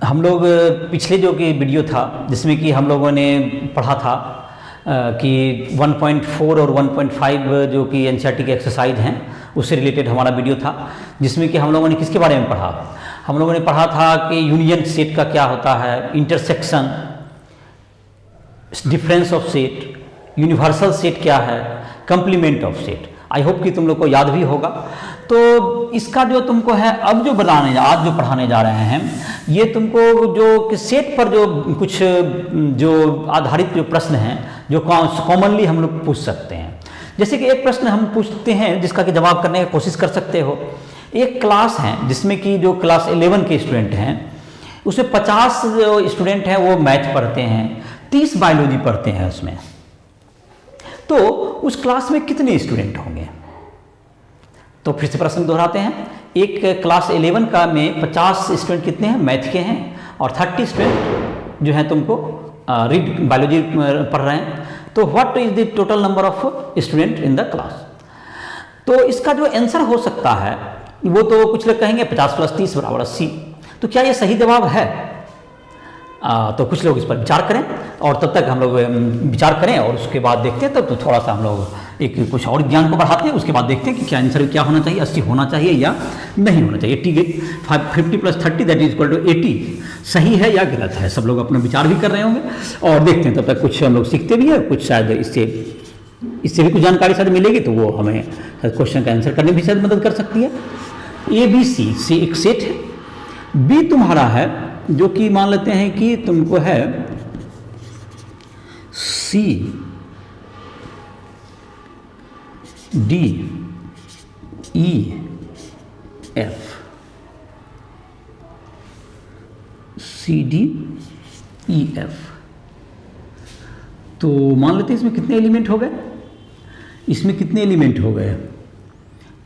हम लोग पिछले जो कि वीडियो था जिसमें कि हम लोगों ने पढ़ा था कि 1.4 और 1.5 जो कि एनसीईआरटी के एक्सरसाइज हैं उससे रिलेटेड हमारा वीडियो था, जिसमें कि हम लोगों ने किसके बारे में पढ़ा। हम लोगों ने पढ़ा था कि यूनियन सेट का क्या होता है, intersection, difference of set, universal set क्या है, complement of set. I hope कि तुम लोग को याद भी होगा। तो इसका जो तुमको है अब जो आज जो पढ़ाने जा रहे हैं ये तुमको जो कि सेट पर जो कुछ जो आधारित जो प्रश्न हैं जो कॉमनली हम लोग पूछ सकते हैं। जैसे कि एक प्रश्न हम पूछते हैं जिसका कि जवाब करने की कोशिश कर सकते हो। एक क्लास है जिसमें कि जो क्लास 11 के स्टूडेंट हैं उसमें 50 जो स्टूडेंट हैं वो मैथ पढ़ते हैं, 30 बायोलॉजी पढ़ते हैं उसमें। तो उस क्लास में कितने स्टूडेंट होंगे? तो फिर से प्रश्न दोहराते हैं। एक क्लास 11 का में 50 स्टूडेंट कितने हैं? मैथ के हैं, और 30 स्टूडेंट जो हैं तुमको रीड बायोलॉजी पढ़ रहे हैं। तो what is the total number of student in the class? तो इसका जो आंसर हो सकता है वो तो कुछ लोग कहेंगे 50 + 30 = 80। तो क्या ये सही जवाब है? तो कुछ लोग इस पर विचार करें, और तब तक हम लोग विचार करें और उसके बाद देखते हैं। तब तो थोड़ा सा हम लोग एक कुछ और ज्ञान को बढ़ाते हैं, उसके बाद देखते हैं कि क्या आंसर क्या होना चाहिए, 80 होना चाहिए या नहीं होना चाहिए। 50 + 30 = 80 सही है या गलत है? सब लोग अपना विचार भी कर रहे होंगे और देखते हैं। तब तक कुछ हम लोग सीखते भी हैं, कुछ शायद इससे भी कुछ जानकारी शायद मिलेगी, तो वो हमें क्वेश्चन का आंसर करने में भी शायद मदद कर सकती है। ABC से एक सेट है, B तुम्हारा है जो कि मान लेते हैं कि तुमको है C D E F, C D E F। तो मान लेते हैं इसमें कितने एलिमेंट हो गए? इसमें कितने एलिमेंट हो गए?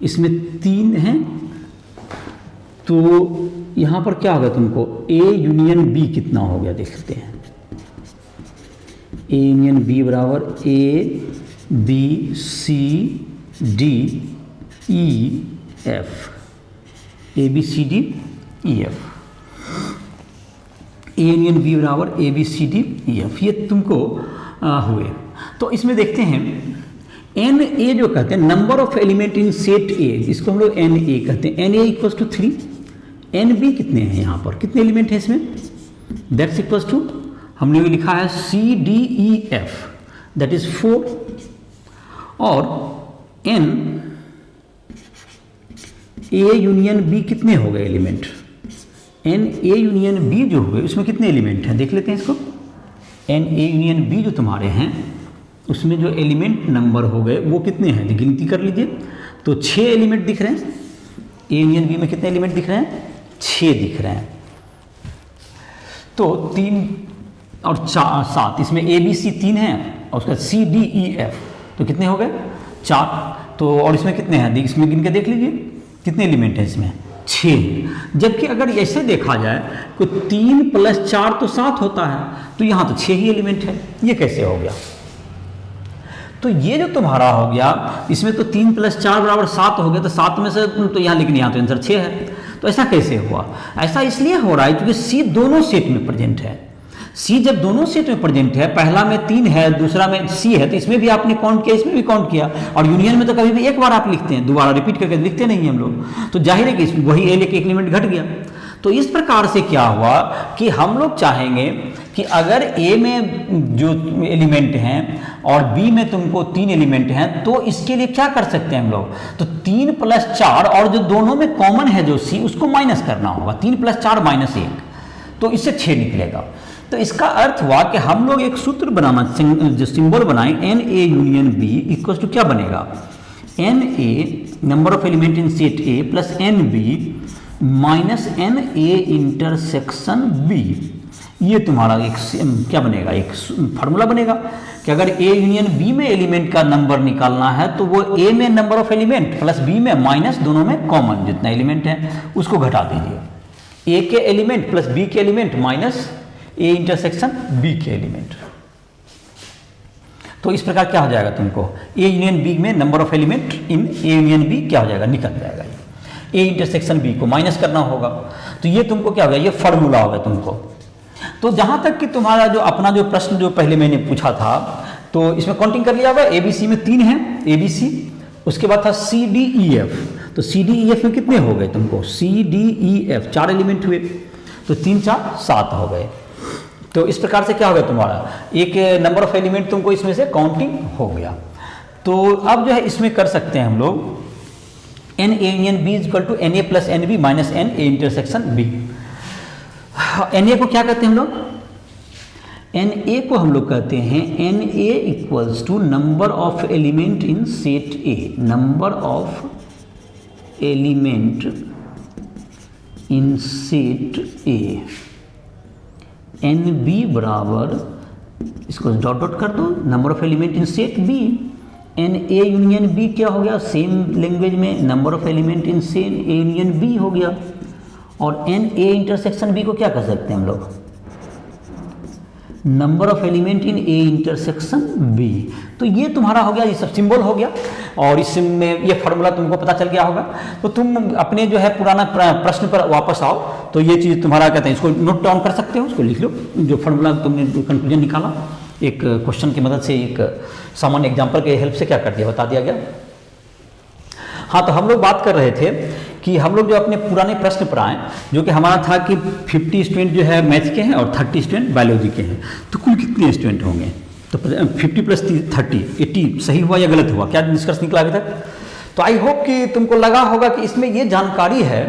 इसमें 3 हैं। तो यहाँ पर क्या होगा तुमको? A यूनियन B कितना हो गया देख लेते हैं। A यूनियन B बराबर A B C D E F, A B C D E F। A union B बराबर A B C D E F, ये तुमको हुए। तो इसमें देखते हैं एन ए जो कहते हैं number of element in set A, इसको हम लोग एन ए कहते हैं। N A equals to 3। N B कितने हैं? यहाँ पर कितने एलिमेंट हैं इसमें? दैट्स इक्वल्स टू हमने भी लिखा है C D E F, that is 4। और एन ए यूनियन बी कितने हो गए element? N A union B जो हुए उसमें कितने एलिमेंट हैं देख लेते हैं इसको। एन ए यूनियन बी जो तुम्हारे हैं उसमें जो एलिमेंट नंबर हो गए वो कितने हैं गिनती कर लीजिए। तो 6 एलिमेंट दिख रहे हैं। ए यूनियन बी में कितने एलिमेंट दिख रहे हैं? 6 दिख रहे हैं। तो 3 और 4 7, इसमें ए बी सी 3 हैं और उसका सी डी ई एफ तो कितने हो गए? 4। तो और इसमें कितने हैं इसमें गिन के देख लीजिए कितने एलिमेंट हैं इसमें? 6। जबकि अगर ऐसे देखा जाए तो 3 + 4 तो 7 होता है, तो यहाँ तो 6 ही एलिमेंट है। ये कैसे हो गया? तो ये जो तुम्हारा हो गया इसमें तो 3 + 4 = 7 हो गया। तो 7 में से तो यहाँ, लेकिन यहाँ तो आंसर 6 है। तो ऐसा कैसे हुआ? ऐसा इसलिए हो रहा है क्योंकि सी दोनों सेट में प्रेजेंट है। सी जब दोनों सेट में प्रेजेंट है, पहला में 3 है दूसरा में सी है, तो इसमें भी आपने काउंट किया इसमें भी काउंट किया। और यूनियन में तो कभी भी एक बार आप लिखते हैं, दोबारा रिपीट करके लिखते नहीं हम लोग। तो जाहिर है कि इसमें वही एक एलिमेंट घट गया। तो इस प्रकार से क्या हुआ कि हम लोग चाहेंगे कि अगर ए में जो एलिमेंट हैं और बी में तुमको 3 एलिमेंट हैं, तो इसके लिए क्या कर सकते हैं हम लोग? तो 3 + 4 और जो दोनों में कॉमन है जो सी, उसको माइनस करना होगा। 3 + 4 - 1, तो इससे 6 निकलेगा। तो इसका अर्थ हुआ कि हम लोग एक सूत्र बनाना, जो सिंबल बनाएं, N A union B equals to क्या बनेगा? N A number of element in set A plus N B minus N A intersection B. ये तुम्हारा एक क्या बनेगा? एक फार्मूला बनेगा कि अगर ए यूनियन बी में एलिमेंट का नंबर निकालना है तो वो ए में number of element plus B में माइनस दोनों में कॉमन जितना एलिमेंट है उसको घटा दीजिए। ए के एलिमेंट प्लस बी के element minus A intersection B के एलिमेंट। तो इस प्रकार क्या हो जाएगा तुमको? ए यूनियन बी में number of element in A union B क्या हो जाएगा? निकल जाएगा। ए इंटरसेक्शन बी को माइनस करना होगा। तो ये तुमको क्या हो गया, ये फॉर्मूला हो गया तुमको। तो जहाँ तक कि तुम्हारा जो अपना जो प्रश्न जो पहले मैंने पूछा था, तो इसमें काउंटिंग कर लिया होगा। ABC में 3 है, ABC, उसके बाद था CDEF। तो CDEF में कितने हो गए तुमको, CDEF 4 एलिमेंट हुए, तो 3 4 7 हो गए। तो इस प्रकार से क्या हो गया तुम्हारा, एक नंबर ऑफ एलिमेंट तुमको इसमें से काउंटिंग हो गया। तो अब जो है इसमें कर सकते हैं हम लोग NA union B equal to NA plus NB minus NA intersection B। NA को क्या कहते हैं हम लोग, NA को हम लोग कहते हैं NA equals to number of element in set A, number of element in set A। NB बराबर, इसको डॉट डॉट कर दो, number of element in set B। NA union B क्या हो गया, सेम लैंग्वेज में number of element in same A union B हो गया। और NA इंटरसेक्शन B को क्या कर सकते हैं हम लोग, number of element in A intersection B। तो ये तुम्हारा हो गया, ये सब सिंबल हो गया, और इसमें ये फार्मूला तुमको पता चल गया होगा। तो तुम अपने जो है पुराना प्रश्न पर वापस आओ, तो ये चीज़ तुम्हारा कहते हैं, इसको नोट डाउन कर सकते हो, उसको लिख लो, जो फार्मूला तुमने कंक्लूजन निकाला एक क्वेश्चन की मदद से, एक सामान्य एग्जाम्पल के हेल्प से क्या कर दिया, बता दिया गया। हाँ, तो हम लोग बात कर रहे थे कि हम लोग जो अपने पुराने प्रश्न पर आए, जो कि हमारा था कि 50 स्टूडेंट जो है मैथ के हैं और 30 स्टूडेंट बायोलॉजी के हैं, तो कुल कितने स्टूडेंट होंगे। तो 50 प्लस 30 80 सही हुआ या गलत हुआ, क्या निष्कर्ष निकला अभी तक। तो आई होप कि तुमको लगा होगा कि इसमें ये जानकारी है,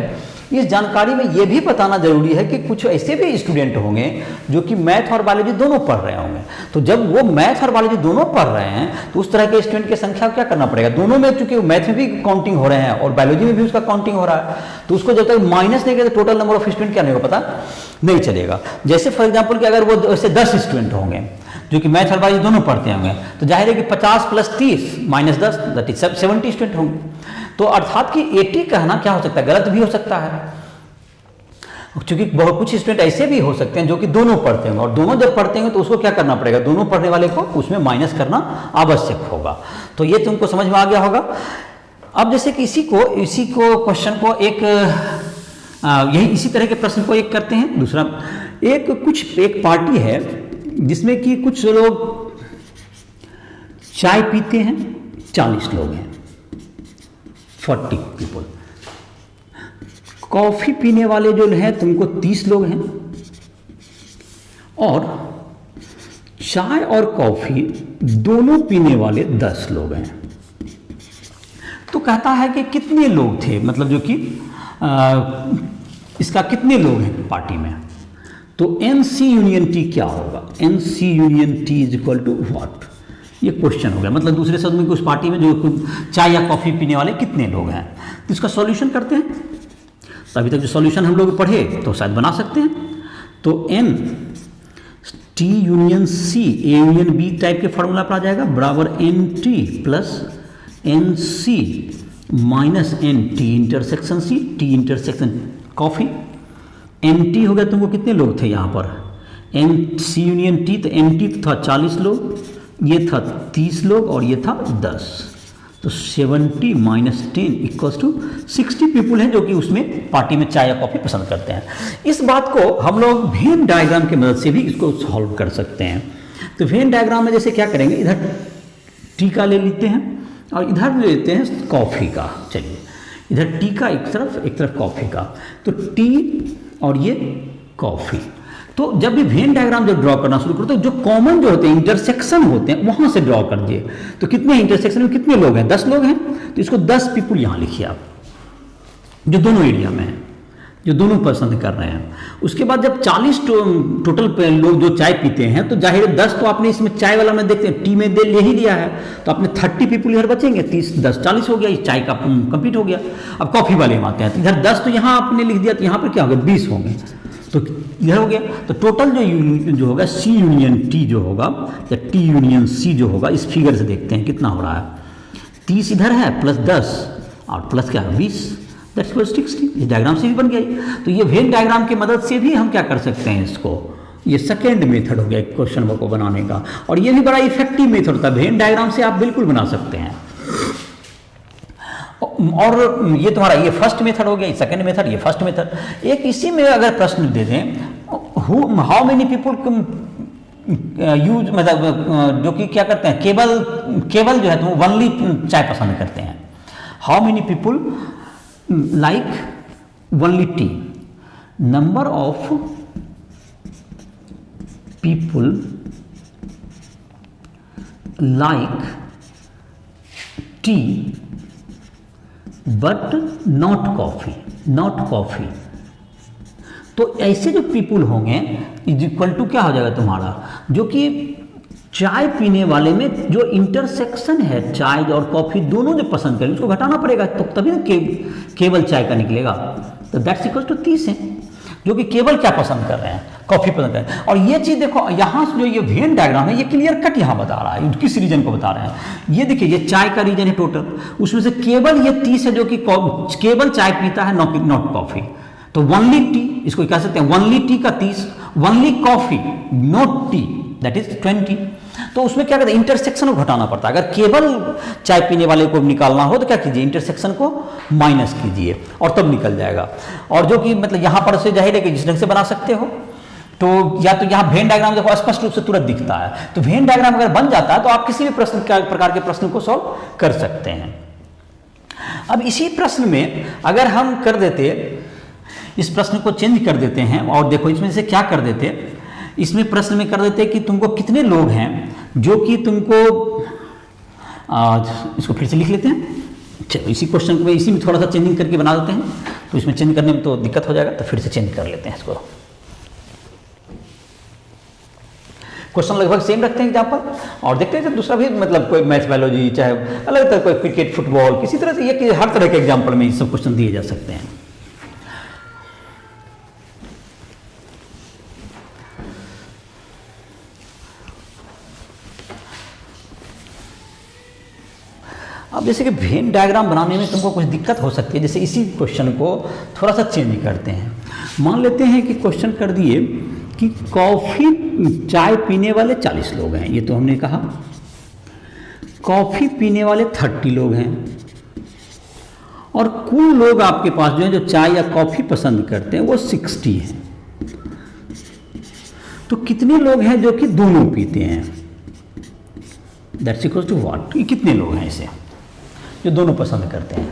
इस जानकारी में ये भी बताना जरूरी है कि कुछ ऐसे भी स्टूडेंट होंगे जो कि मैथ और बायोलॉजी दोनों पढ़ रहे होंगे। तो जब वो मैथ और बायोलॉजी दोनों पढ़ रहे हैं, तो उस तरह के स्टूडेंट की संख्या क्या करना पड़ेगा, दोनों में, चूंकि मैथ में भी काउंटिंग हो रहे हैं और बायोलॉजी में भी उसका काउंटिंग हो रहा है, तो उसको जब तक माइनस नहीं करें तो टोटल नंबर ऑफ स्टूडेंट क्या नहीं होगा पता नहीं चलेगा। जैसे फॉर एग्जाम्पल कि अगर वो ऐसे 10 स्टूडेंट होंगे जो कि मैथ और बायोलॉजी दोनों पढ़ते होंगे, तो जाहिर है कि 50 plus 30 minus 10 that is 70 student होंगे। तो अर्थात कि 80 कहना क्या हो सकता है, गलत भी हो सकता है, क्योंकि बहुत कुछ स्टूडेंट ऐसे भी हो सकते हैं जो कि दोनों पढ़ते हैं, और दोनों जब पढ़ते हैं तो उसको क्या करना पड़ेगा, दोनों पढ़ने वाले को उसमें माइनस करना आवश्यक होगा। तो ये तुमको समझ में आ गया होगा। अब जैसे कि इसी को क्वेश्चन को एक यही इसी तरह के प्रश्न को एक करते हैं। दूसरा एक पार्टी है जिसमें कि कुछ लोग चाय पीते हैं, 40 लोग हैं, 40 पीपल। कॉफ़ी पीने वाले जो हैं तुमको 30 लोग हैं, और चाय और कॉफ़ी दोनों पीने वाले 10 लोग हैं। तो कहता है कि कितने लोग थे, मतलब जो कि इसका कितने लोग हैं पार्टी में। तो NC यूनियन T क्या होगा, NC union T is equal to what, ये क्वेश्चन हो गया। मतलब दूसरे शब्द में उस पार्टी में जो चाय या कॉफ़ी पीने वाले कितने लोग हैं। तो इसका सॉल्यूशन करते हैं। तो अभी तक जो सॉल्यूशन हम लोग पढ़े तो शायद बना सकते हैं। तो NT union C A union B type के फॉर्मूला पर आ जाएगा, बराबर NT plus NC minus NT intersection C, T intersection coffee. NT हो गया तुमको कितने लोग थे यहाँ पर, NC यूनियन T, तो NT था 40 लोग, ये था 30 लोग और ये था 10। तो 70 माइनस 10 इक्वल्स टू 60 पीपुल हैं जो कि उसमें पार्टी में चाय या कॉफ़ी पसंद करते हैं। इस बात को हम लोग वेन डायग्राम की मदद से भी इसको सॉल्व कर सकते हैं। तो वेन डायग्राम में जैसे क्या करेंगे, इधर टी का ले लेते हैं और इधर ले लेते हैं कॉफ़ी का। चलिए, इधर टी का एक तरफ कॉफ़ी का, तो टी और ये कॉफ़ी। तो जब भी वेन डायग्राम जब ड्रॉ करना शुरू करो तो जो कॉमन जो होते हैं, इंटरसेक्शन होते हैं, वहां से ड्रॉ कर दिए। तो कितने इंटरसेक्शन में कितने लोग हैं, 10 लोग हैं, तो इसको 10 पीपुल यहां लिखिए आप, जो दोनों एरिया में हैं, जो दोनों पसंद कर रहे हैं। उसके बाद जब 40 टोटल लोग जो चाय पीते हैं, तो जाहिर है 10 तो आपने इसमें चाय वाला में देखते हैं टी में ले ही लिया है, तो आपने 30 पीपुल इधर बचेंगे, 30 10 40 हो गया, चाय का कंप्लीट हो गया। अब कॉफ़ी वाले में आते हैं, तो इधर 10 तो यहाँ आपने लिख दिया, तो यहाँ पर क्या होगा 20 होंगे, तो इधर हो गया। तो टोटल जो होगा C यूनियन T जो होगा, या T यूनियन C जो होगा, इस फिगर से देखते हैं कितना हो रहा है। 30 इधर है प्लस 10 और प्लस क्या है 20, दैट्स इक्वल 60। इस डायग्राम से भी बन गया। तो ये वेन डायग्राम की मदद से भी हम क्या कर सकते हैं इसको, ये सेकेंड मेथड हो गया क्वेश्चन को बनाने का, और ये भी बड़ा इफेक्टिव मेथड होता है। वेन डायग्राम से आप बिल्कुल बना सकते हैं। और ये तुम्हारा ये फर्स्ट मेथड हो गया, ये सेकंड मेथड, ये फर्स्ट मेथड। एक इसी में अगर प्रश्न दे दें, हाउ मेनी पीपल यूज, मतलब जो कि क्या करते हैं, केवल जो है तो वो ओनली चाय पसंद करते हैं। How many people like only T, number of people like T but not coffee, not coffee. तो ऐसे जो पीपुल होंगे इज इक्वल टू क्या हो जाएगा तुम्हारा, जो कि चाय पीने वाले में जो इंटरसेक्शन है चाय और कॉफी दोनों जो पसंद करेंगे उसको घटाना पड़ेगा, तो तभी ना केवल चाय का निकलेगा। तो दैट्स इक्वल टू 30 है, जो कि केवल क्या पसंद कर रहे हैं, कॉफी पसंद कर रहे हैं। और ये चीज़ देखो यहाँ जो ये वेन डायग्राम है ये क्लियर कट यहाँ बता रहा है किस रीजन को बता रहे हैं। ये देखिए ये चाय का रीजन है टोटल, उसमें से केवल ये 30 है जो कि केवल चाय पीता है, नॉट कॉफी। तो ओनली टी इसको कह सकते हैं, ओनली टी का 30, only coffee not T that is 20। तो उसमें क्या कहते हैं, इंटरसेक्शन को घटाना पड़ता है। अगर केवल चाय पीने वाले को निकालना हो तो क्या कीजिए, इंटरसेक्शन को माइनस कीजिए और तब निकल जाएगा। और जो कि मतलब यहाँ पर से जाहिर है कि जिस ढंग से बना सकते हो, तो या तो यहाँ वेन डायग्राम देखो स्पष्ट रूप से तुरंत दिखता है, तो वेन डायग्राम अगर बन जाता है तो आप किसी भी प्रकार के प्रश्न को सॉल्व कर सकते हैं। अब इसी प्रश्न में अगर हम कर देते, इस प्रश्न को चेंज कर देते हैं और देखो इसमें से क्या कर देते, इसमें प्रश्न में कर देते कि तुमको कितने लोग हैं जो कि तुमको, इसको फिर से लिख लेते हैं। चलो इसी क्वेश्चन को इसी में थोड़ा सा चेंजिंग करके बना देते हैं, तो इसमें चेंज करने में तो दिक्कत हो जाएगा, तो फिर से चेंज कर लेते हैं इसको। क्वेश्चन लगभग सेम रखते हैं एग्जाम्पल, और देखते हैं जब दूसरा भी मतलब कोई मैथ बायोलॉजी चाहे अलग तरह कोई क्रिकेट फुटबॉल किसी तरह से ये कि हर तरह के एग्जाम्पल में ये सब क्वेश्चन दिए जा सकते हैं। अब जैसे कि वेन डायग्राम बनाने में तुमको कुछ दिक्कत हो सकती है, जैसे इसी क्वेश्चन को थोड़ा सा चेंज करते हैं। मान लेते हैं कि क्वेश्चन कर दिए कि कॉफ़ी चाय पीने वाले 40 लोग हैं, ये तो हमने कहा। कॉफ़ी पीने वाले 30 लोग हैं और कुल लोग आपके पास जो है जो चाय या कॉफ़ी पसंद करते हैं वो 60 हैं। तो कितने लोग हैं जो कि दोनों पीते हैं, दैट्स इक्वल टू व्हाट, कितने लोग हैं इसे जो दोनों पसंद करते हैं।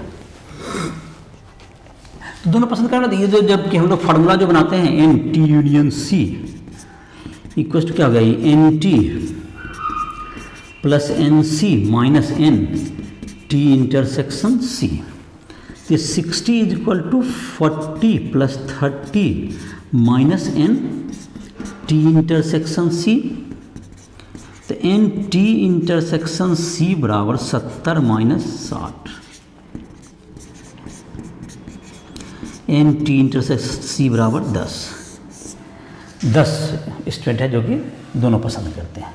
तो दोनों पसंद करना, तो ये जो जब कि हम लोग फार्मूला जो बनाते हैं N T union C equal to क्या हो गया, N T plus N C minus N T intersection C. ये 60 is equal to 40 plus 30 minus N T intersection C. तो एन टी इंटरसेक्शन सी बराबर 70 minus 60, N T intersection C बराबर 10 student है जो कि दोनों पसंद करते हैं।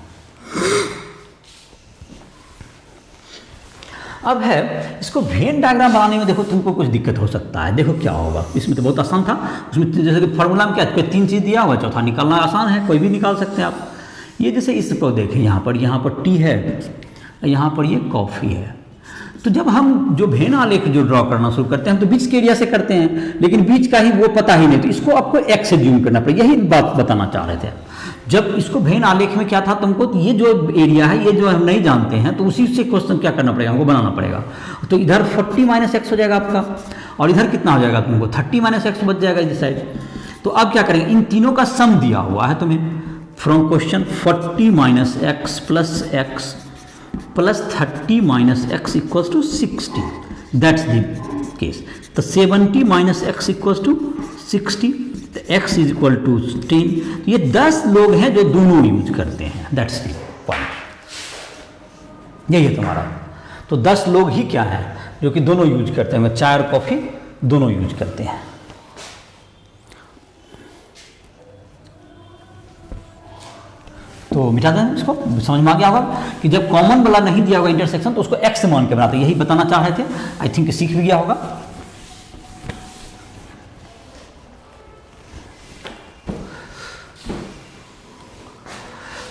अब है इसको वेन डायग्राम बनाने में देखो तुमको कुछ दिक्कत हो सकता है। देखो क्या होगा, इसमें तो बहुत आसान था, उसमें जैसे कि फार्मूला में क्या कोई 3 चीज़ दिया हुआ, चौथा निकालना आसान है, कोई भी निकाल सकते हैं आप। ये जैसे इसको देखें, यहाँ पर टी है, यहाँ पर ये कॉफ़ी है। तो जब हम जो वेन आलेख जो ड्रॉ करना शुरू करते हैं हम तो बीच के एरिया से करते हैं, लेकिन बीच का ही वो पता ही नहीं, तो इसको आपको एक्स से जूम करना पड़ेगा। यही बात बताना चाह रहे थे। जब इसको वेन आलेख में क्या था तुमको, तो ये जो एरिया है ये जो हम नहीं जानते हैं, तो उसी से क्वेश्चन क्या करना पड़ेगा, हमको बनाना पड़ेगा। तो इधर 40 माइनस एक्स हो जाएगा आपका, और इधर कितना हो जाएगा तुमको 30 माइनस एक्स बच जाएगा इस साइड। तो अब क्या करेंगे, इन तीनों का सम दिया हुआ है तुम्हें from question, 40 minus X plus 30 minus X equals to 60, that's the case. तो 70 माइनस एक्स इक्वल्स टू 60, तो x इज इक्वल टू 10। ये 10 लोग हैं जो दोनों यूज करते हैं, दैट्स द पॉइंट। यही है तुम्हारा। तो 10 लोग ही क्या है जो कि दोनों यूज करते हैं, चाय और कॉफ़ी दोनों यूज करते हैं। तो मिटा दें इसको, समझ में आ गया होगा कि जब कॉमन वाला नहीं दिया होगा इंटरसेक्शन तो उसको x मान के बनाते, यही बताना चाह रहे थे। आई थिंक सीख भी गया होगा।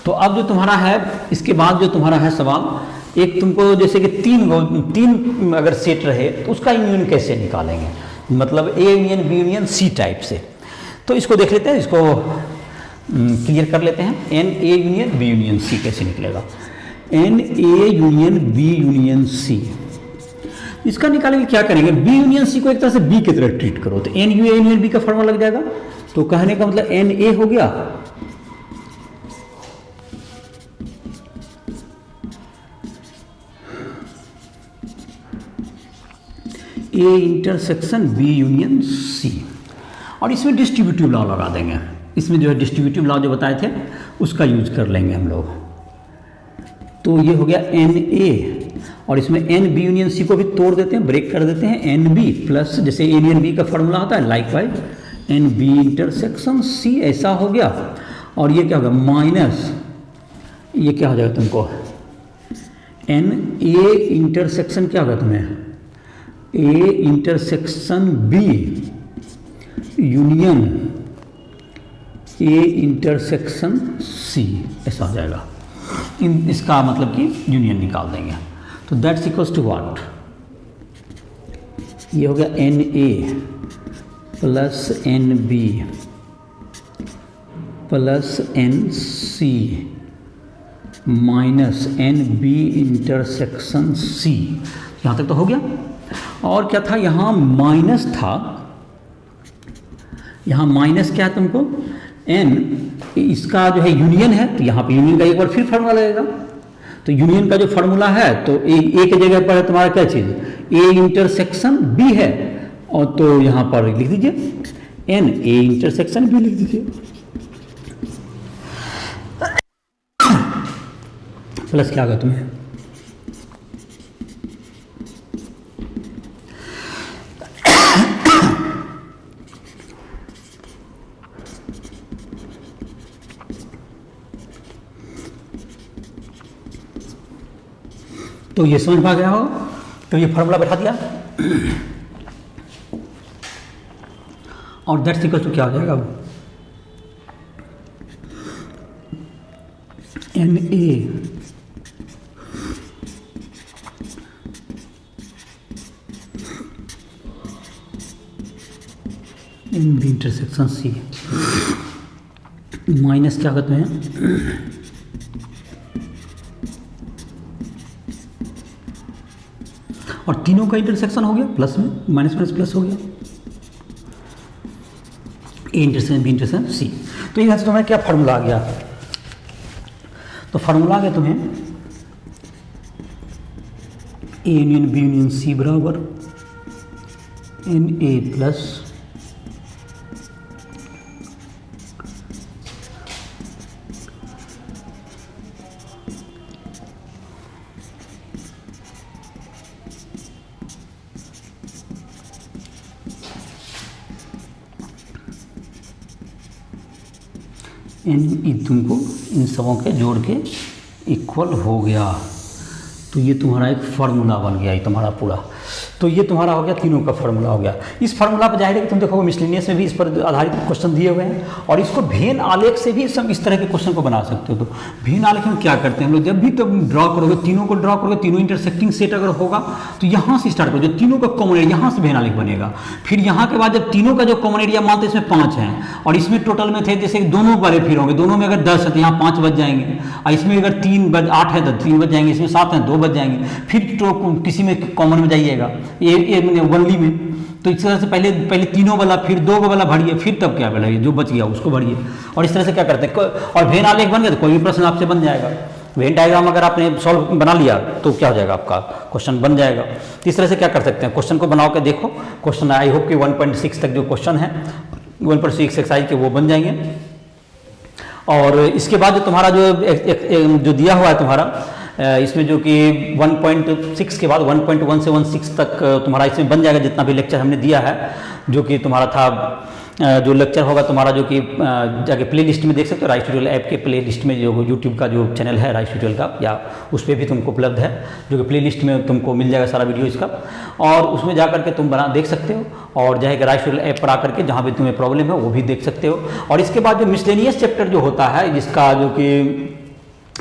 तो अब जो तुम्हारा है, इसके बाद जो तुम्हारा है सवाल एक तुमको जैसे कि तीन अगर सेट रहे तो उसका यूनियन कैसे निकालेंगे, मतलब A union B union C type से। तो इसको देख लेते हैं, इसको क्लियर कर लेते हैं। N A union B union C कैसे निकलेगा। N A union B union C, इसका निकालेंगे क्या करेंगे, बी यूनियन सी को एक तरह से बी की तरह ट्रीट करो, तो N U A union B का फॉर्मूला लग जाएगा। तो कहने का मतलब एन ए हो गया A intersection B union C, और इसमें डिस्ट्रीब्यूटिव लॉ लगा देंगे। इसमें जो है डिस्ट्रीब्यूटिव लॉ जो बताए थे उसका यूज कर लेंगे हम लोग। तो ये हो गया एन ए, और इसमें एन बी यूनियन सी को भी तोड़ देते हैं, ब्रेक कर देते हैं। एन बी प्लस जैसे ए यूनियन बी का फॉर्मूला होता है, likewise N B intersection C, ऐसा हो गया। और ये क्या होगा माइनस, ये क्या हो जाएगा तुमको, एन ए इंटरसेक्शन क्या होगा तुम्हें, A intersection B union A intersection C, ऐसा हो जाएगा। इसका मतलब कि यूनियन निकाल देंगे। तो दैट्स इक्वल्स टू व्हाट, ये हो गया N A plus N B plus N C minus N B intersection C. यहाँ तक तो हो गया। और क्या था, यहाँ माइनस था, यहाँ माइनस क्या है तुमको, एन इसका जो है यूनियन है, तो यहाँ पे यूनियन का एक बार फिर फार्मूला लगेगा। तो यूनियन का जो फार्मूला है तो ए के जगह पर है तुम्हारा क्या चीज़, ए इंटरसेक्शन बी है, और तो यहाँ पर लिख दीजिए एन ए इंटरसेक्शन बी लिख दीजिए, प्लस क्या होगा तुम्हें तो ये समझ में आ गया हो। तो ये फार्मूला बैठा दिया और दैट्स इक्वल टू क्या हो जाएगा, N A N B intersection C minus क्या कहते हैं और तीनों का इंटरसेक्शन हो गया, प्लस में माइनस माइनस प्लस हो गया, A intersection B intersection C. तो यहाँ से तुम्हें क्या फार्मूला आ गया, तो फार्मूला आ गया तुम्हें A union B union C बराबर एन ए प्लस तुमको इन सबों के जोड़ के इक्वल हो गया। तो ये तुम्हारा एक फार्मूला बन गया, ये तुम्हारा पूरा। तो ये तुम्हारा हो गया, तीनों का फार्मूला हो गया। इस फार्मूला पर जाहिर है कि तुम देखोगे मिसलेनियस में भी इस पर आधारित क्वेश्चन दिए हुए हैं, और इसको भेन आलेख से भी सब इस तरह के क्वेश्चन को बना सकते हो। तो भेन आलेख में क्या करते हैं हम लोग, जब भी तुम ड्रॉ करोगे, तीनों को ड्रॉ करोगे, तीनों इंटरसेक्टिंग सेट अगर होगा तो यहाँ से स्टार्ट करो, जो तीनों का कॉमन एरिया यहाँ से भेन आलेख बनेगा। फिर यहाँ के बाद जब तीनों का जो कॉमन एरिया मानते हैं इसमें 5 हैं, और इसमें टोटल में थे जैसे दोनों वाले फिर होंगे, दोनों में अगर 10 है तो यहाँ 5 बच जाएंगे, और इसमें अगर 8 है तो 3 बच जाएंगे, इसमें 7 है 2 बच जाएंगे। फिर तो किसी में कॉमन में जाइएगा ये वनली में, तो इस तरह से पहले तीनों वाला, फिर 2 वाला भरिए, फिर तब क्या भरिए, जो बच गया उसको भरिए। और इस तरह से क्या करते हैं, और भेन आलेख बन गया तो कोई भी प्रश्न आपसे बन जाएगा। वेन डायग्राम अगर आपने सॉल्व बना लिया तो क्या हो जाएगा, आपका क्वेश्चन बन जाएगा। इस तरह से क्या कर सकते हैं, क्वेश्चन को बनाओ के देखो। क्वेश्चन आई होप कि 1.6 तक जो क्वेश्चन है 1.6 एक्सरसाइज के वो बन जाएंगे। और इसके बाद जो तुम्हारा जो दिया हुआ है तुम्हारा इसमें जो कि 1.6 के बाद 1.1 से 1.6 तक तुम्हारा इसमें बन जाएगा, जितना भी लेक्चर हमने दिया है, जो कि तुम्हारा था जो लेक्चर होगा तुम्हारा, जो कि जाके प्ले लिस्ट में देख सकते हो। राइस ट्यूटोरियल ऐप के प्ले लिस्ट में जो यूट्यूब का जो चैनल है राइस ट्यूटोरियल का, या उस पर भी तुमको उपलब्ध है, जो कि प्ले लिस्ट में तुमको मिल जाएगा सारा वीडियो इसका, और उसमें जा करके तुम देख सकते हो। और जाएगा राइस ट्यूटोरियल ऐप पर आकर के जहाँ भी तुम्हें प्रॉब्लम है वो भी देख सकते हो। और इसके बाद जो मिसलेनियस चैप्टर जो होता है, जिसका जो कि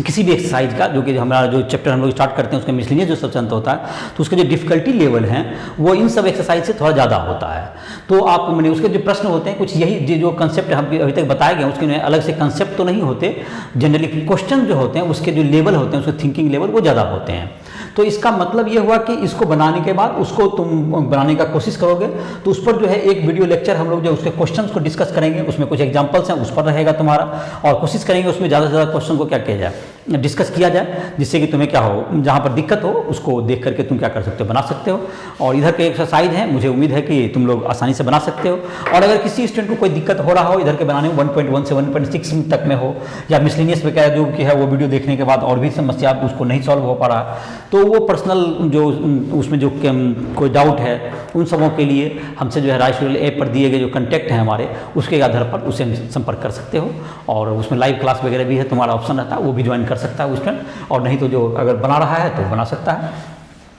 किसी भी एक्सरसाइज का, जो कि हमारा जो चैप्टर हम लोग स्टार्ट करते हैं उसका मिसलिनियस जो सब्सटेंस होता है, तो उसका जो डिफिकल्टी लेवल है वो इन सब एक्सरसाइज से थोड़ा ज़्यादा होता है। तो आप मैंने उसके जो प्रश्न होते हैं कुछ यही जो कंसेप्ट हम अभी तक बताए गए उसके अलग से कंसेप्ट तो नहीं होते, जनरली क्वेश्चन जो होते हैं उसके जो लेवल होते हैं उसके थिंकिंग लेवल वो ज़्यादा होते हैं। तो इसका मतलब ये हुआ कि इसको बनाने के बाद उसको तुम बनाने का कोशिश करोगे तो उस पर जो है एक वीडियो लेक्चर हम लोग जो उसके क्वेश्चंस को डिस्कस करेंगे, उसमें कुछ एग्जांपल्स हैं उस पर रहेगा तुम्हारा, और कोशिश करेंगे उसमें ज़्यादा से ज़्यादा क्वेश्चन को क्या किया जाए, डिस्कस किया जाए, जिससे कि तुम्हें क्या हो, जहाँ पर दिक्कत हो उसको देख करके तुम क्या कर सकते हो, बना सकते हो। और इधर के एक्सरसाइज हैं, मुझे उम्मीद है कि तुम लोग आसानी से बना सकते हो। और अगर किसी स्टूडेंट को कोई दिक्कत हो रहा हो इधर के बनाने में 1.1 से 1.6 तक में हो, या मिसलिनियस में क्या जो कि है वो वीडियो देखने के बाद और भी समस्या उसको नहीं सॉल्व हो पा रहा, तो वो पर्सनल जो उसमें जो कोई डाउट है उन सबों के लिए हमसे जो है राइस ट्यूटोरियल ऐप पर दिए गए जो कॉन्टैक्ट हैं हमारे, उसके आधार पर उससे संपर्क कर सकते हो। और उसमें लाइव क्लास वगैरह भी है, तुम्हारा ऑप्शन रहता है, वो भी ज्वाइन कर सकता है स्टूडेंट, और नहीं तो जो अगर बना रहा है तो बना सकता है।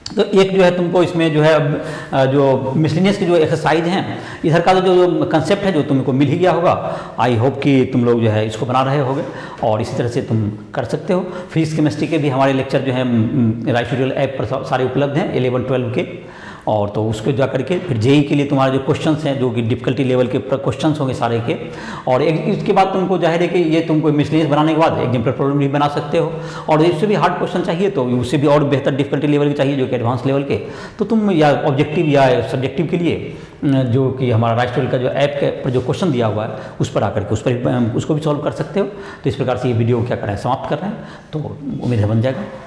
तो एक जो है तुमको इसमें जो है जो मिसलिनियस की जो एक्सरसाइज हैं इधर का जो कंसेप्ट है जो तुमको मिल ही गया होगा। आई होप कि तुम लोग जो है इसको बना रहे होगे और इसी तरह से तुम कर सकते हो। फिजिक्स केमिस्ट्री के भी हमारे लेक्चर जो है राइस ट्यूटोरियल ऐप पर सारे उपलब्ध हैं 11-12 के, और तो उसको जा करके फिर जेई के लिए तुम्हारे जो क्वेश्चंस हैं जो कि डिफिकल्टी लेवल के क्वेश्चंस होंगे सारे के, और इसके बाद तुमको जाहिर है कि ये तुमको मिसलिनियस बनाने के बाद एग्जाम्पल प्रॉब्लम भी बना सकते हो, और इससे भी हार्ड क्वेश्चन चाहिए तो उससे भी और बेहतर डिफिकल्टी लेवल के चाहिए जो कि एडवांस लेवल के, तो तुम या ऑब्जेक्टिव या सब्जेक्टिव के लिए जो कि हमारा राइस ट्यूटोरियल का जो ऐप के पर जो क्वेश्चन दिया हुआ है उस पर आकर के उस पर उसको भी सॉल्व कर सकते हो। तो इस प्रकार से ये वीडियो क्या कर रहे हैं, समाप्त कर रहे हैं, तो उम्मीद है बन जाएगा।